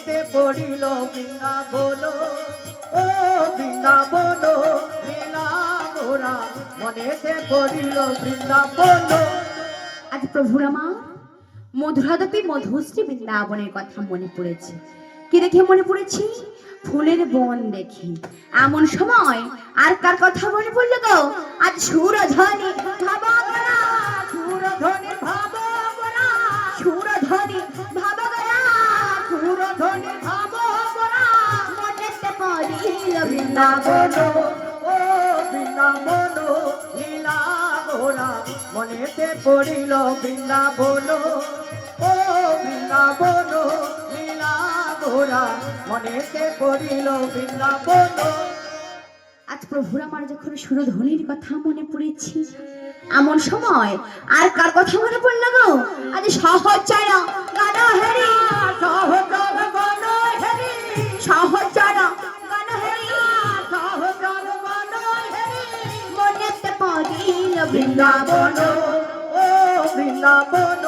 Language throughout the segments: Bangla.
মনেতে পড়িল বৃন্দাবন, ও বৃন্দাবন লীলা গোরা মনেতে পড়িল বৃন্দাবন। আজ প্রভুর আমার মধুরাদপি মধুশ্রী বৃন্দাবনের কথা মনে পড়েছে। কি দেখে মনে পড়েছে? ফুলের বন দেখি। এমন সময় আর কার কথা মনে পড়লো গো? আজ সুরধনী ভাবগরা, সুরধনী ভাবগরা, সুরধনী ভাবগরা, সুরধনী ভাবগরা মনেতে পড়িল বৃন্দাবন, বৃন্দাবন। ও বৃন্দাবন লীলা গোরা মনেতে পড়িল বৃন্দাবন, ও বৃন্দাবন লীলা গোরা মনেতে পড়িল বৃন্দাবন। আজ প্রভুর আমার যখন সুরধনীর কথা মনে পড়েছি, এমন সময় আর কার কথা মনে পড়লো গো? আজ সহচর গান হেরি, সহচর গণ হেরি, সহচর গান হেরি, সহচর গণ হেরি মনেতে পড়িল বৃন্দাবন, বৃন্দাবন। ও বৃন্দাবন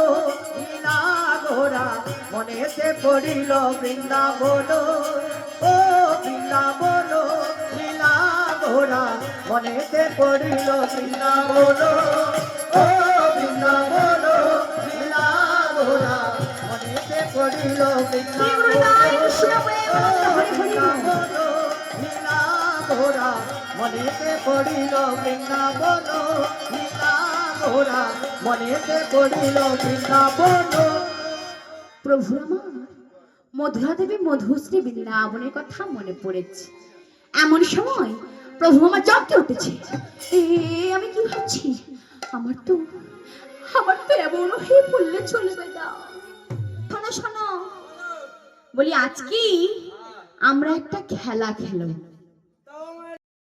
লীলা গোরা মনেতে পড়িল বৃন্দাবন, ও বৃন্দাবন লীলা গোরা মনেতে পড়িল বৃন্দাবন, ও বৃন্দাবন লীলা গোরা মনেতে পড়িল বৃন্দাবন, বৃন্দাবন লীলা গোরা মনেতে পড়িল বৃন্দাবন, লীলা গোরা মনেতে পড়িল বৃন্দাবন। প্রভু আমার মধুরা দেবী মধুশ্রী বৃন্দাবনের কথা মনে পড়েছে। এমন সময় প্রভু আমার জগতে উঠেছে। আমি কি ভাবছি? আমার তো এমন হয়ে পড়লে চলবে না। শোনো শোনো, বলি আজ কি আমরা একটা খেলা খেলব।